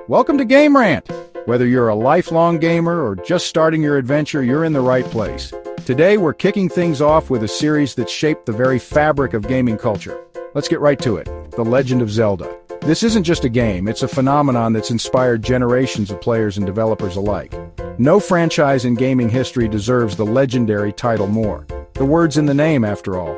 Welcome to Game Rant! Whether you're a lifelong gamer or just starting your adventure, you're in the right place. Today, we're kicking things off with a series that shaped the very fabric of gaming culture. Let's get right to it. The Legend of Zelda. This isn't just a game, it's a phenomenon that's inspired generations of players and developers alike. No franchise in gaming history deserves the legendary title more. The word's in the name, after all.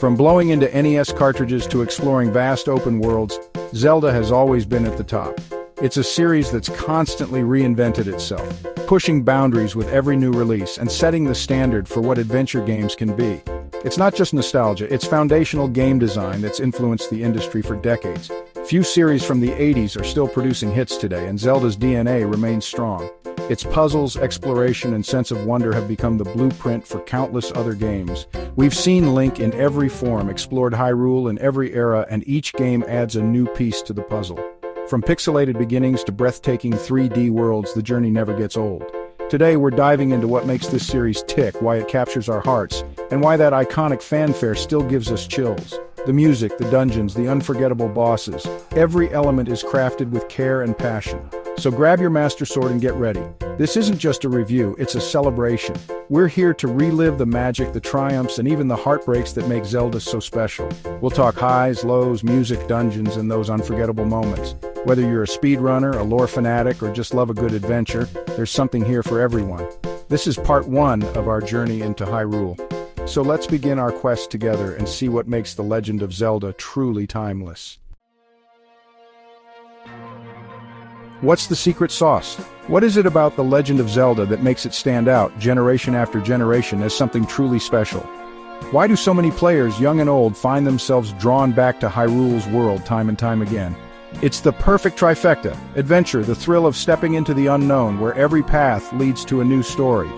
From blowing into NES cartridges to exploring vast open worlds, Zelda has always been at the top. It's a series that's constantly reinvented itself, pushing boundaries with every new release and setting the standard for what adventure games can be. It's not just nostalgia, it's foundational game design that's influenced the industry for decades. Few series from the 80s are still producing hits today, and Zelda's DNA remains strong. Its puzzles, exploration, and sense of wonder have become the blueprint for countless other games. We've seen Link in every form, explored Hyrule in every era, and each game adds a new piece to the puzzle. From pixelated beginnings to breathtaking 3D worlds, the journey never gets old. Today, we're diving into what makes this series tick, why it captures our hearts, and why that iconic fanfare still gives us chills. The music, the dungeons, the unforgettable bosses. Every element is crafted with care and passion. So grab your Master Sword and get ready. This isn't just a review, it's a celebration. We're here to relive the magic, the triumphs, and even the heartbreaks that make Zelda so special. We'll talk highs, lows, music, dungeons, and those unforgettable moments. Whether you're a speedrunner, a lore fanatic, or just love a good adventure, there's something here for everyone. This is part one of our journey into Hyrule. So let's begin our quest together and see what makes the Legend of Zelda truly timeless. What's the secret sauce? What is it about the Legend of Zelda that makes it stand out, generation after generation, as something truly special? Why do so many players, young and old, find themselves drawn back to Hyrule's world time and time again? It's the perfect trifecta: adventure, the thrill of stepping into the unknown, where every path leads to a new story.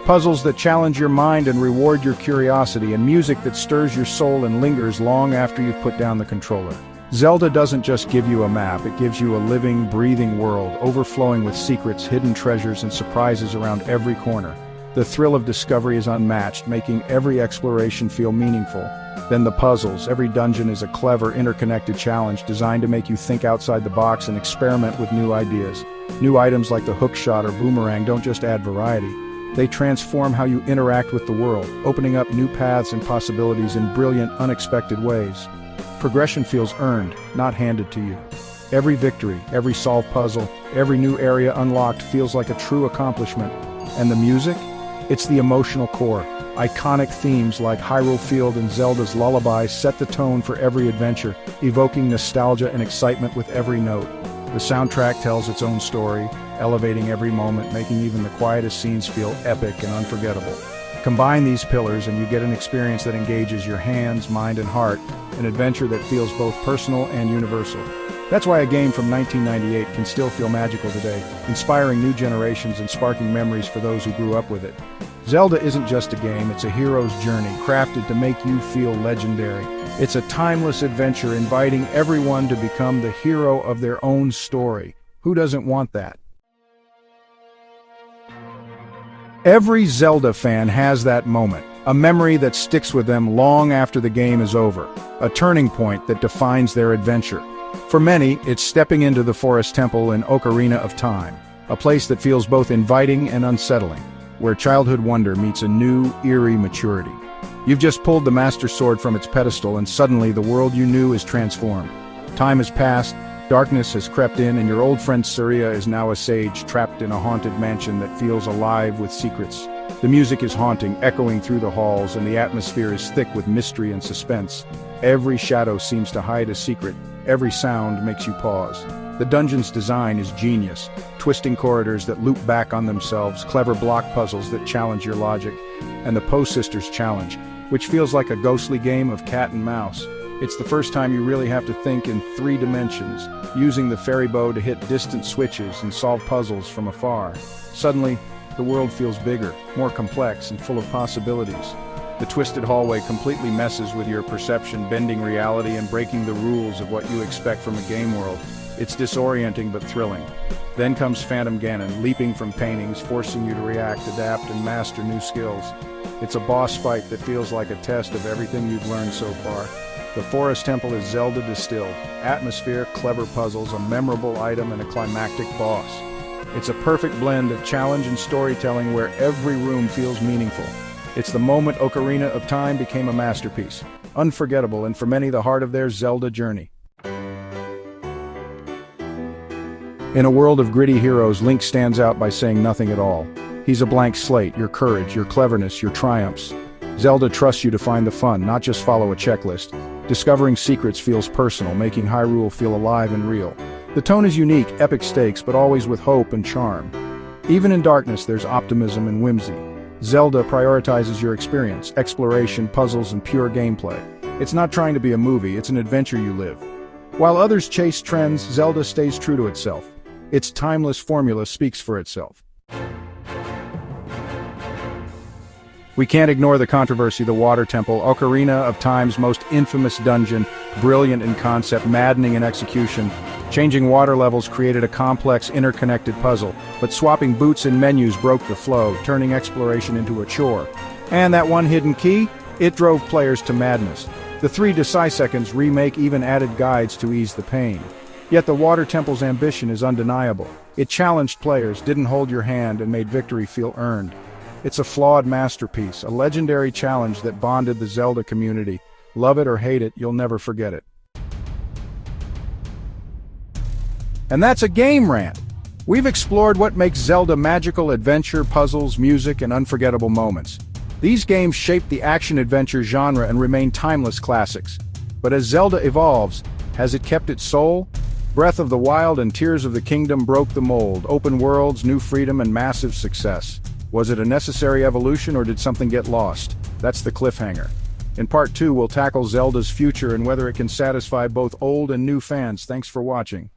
Puzzles that challenge your mind and reward your curiosity, and music that stirs your soul and lingers long after you've put down the controller. Zelda doesn't just give you a map, it gives you a living, breathing world, overflowing with secrets, hidden treasures, and surprises around every corner. The thrill of discovery is unmatched, making every exploration feel meaningful. Then the puzzles. Every dungeon is a clever, interconnected challenge designed to make you think outside the box and experiment with new ideas. New items like the hookshot or boomerang don't just add variety. They transform how you interact with the world, opening up new paths and possibilities in brilliant, unexpected ways. Progression feels earned, not handed to you. Every victory, every solved puzzle, every new area unlocked feels like a true accomplishment. And the music? It's the emotional core. Iconic themes like Hyrule Field and Zelda's Lullaby set the tone for every adventure, evoking nostalgia and excitement with every note. The soundtrack tells its own story, elevating every moment, making even the quietest scenes feel epic and unforgettable. Combine these pillars and you get an experience that engages your hands, mind, and heart, an adventure that feels both personal and universal. That's why a game from 1998 can still feel magical today, inspiring new generations and sparking memories for those who grew up with it. Zelda isn't just a game, it's a hero's journey, crafted to make you feel legendary. It's a timeless adventure inviting everyone to become the hero of their own story. Who doesn't want that? Every Zelda fan has that moment, a memory that sticks with them long after the game is over, a turning point that defines their adventure. For many, it's stepping into the forest temple in Ocarina of Time, a place that feels both inviting and unsettling, where childhood wonder meets a new, eerie maturity. You've just pulled the Master Sword from its pedestal and suddenly the world you knew is transformed. Time has passed, darkness has crept in, and your old friend Saria is now a sage trapped in a haunted mansion that feels alive with secrets. The music is haunting, echoing through the halls, and the atmosphere is thick with mystery and suspense. Every shadow seems to hide a secret. Every sound makes you pause. The dungeon's design is genius. Twisting corridors that loop back on themselves, clever block puzzles that challenge your logic, and the Poe Sisters challenge, which feels like a ghostly game of cat and mouse. It's the first time you really have to think in 3 dimensions, using the fairy bow to hit distant switches and solve puzzles from afar. Suddenly, the world feels bigger, more complex, and full of possibilities. The twisted hallway completely messes with your perception, bending reality and breaking the rules of what you expect from a game world. It's disorienting but thrilling. Then comes Phantom Ganon, leaping from paintings, forcing you to react, adapt, and master new skills. It's a boss fight that feels like a test of everything you've learned so far. The Forest Temple is Zelda distilled. Atmosphere, clever puzzles, a memorable item, and a climactic boss. It's a perfect blend of challenge and storytelling where every room feels meaningful. It's the moment Ocarina of Time became a masterpiece. Unforgettable, and for many the heart of their Zelda journey. In a world of gritty heroes, Link stands out by saying nothing at all. He's a blank slate, your courage, your cleverness, your triumphs. Zelda trusts you to find the fun, not just follow a checklist. Discovering secrets feels personal, making Hyrule feel alive and real. The tone is unique, epic stakes, but always with hope and charm. Even in darkness, there's optimism and whimsy. Zelda prioritizes your experience, exploration, puzzles, and pure gameplay. It's not trying to be a movie, it's an adventure you live. While others chase trends, Zelda stays true to itself. Its timeless formula speaks for itself. We can't ignore the controversy, the Water Temple, Ocarina of Time's most infamous dungeon, brilliant in concept, maddening in execution. Changing water levels created a complex, interconnected puzzle, but swapping boots and menus broke the flow, turning exploration into a chore. And that one hidden key? It drove players to madness. The 3 Deciseconds remake even added guides to ease the pain. Yet the Water Temple's ambition is undeniable. It challenged players, didn't hold your hand, and made victory feel earned. It's a flawed masterpiece, a legendary challenge that bonded the Zelda community. Love it or hate it, you'll never forget it. And that's a game rant. We've explored what makes Zelda magical: adventure, puzzles, music, and unforgettable moments. These games shaped the action-adventure genre and remain timeless classics. But as Zelda evolves, has it kept its soul? Breath of the Wild and Tears of the Kingdom broke the mold. Open worlds, new freedom, and massive success. Was it a necessary evolution, or did something get lost? That's the cliffhanger. In Part 2, we'll tackle Zelda's future and whether it can satisfy both old and new fans. Thanks for watching.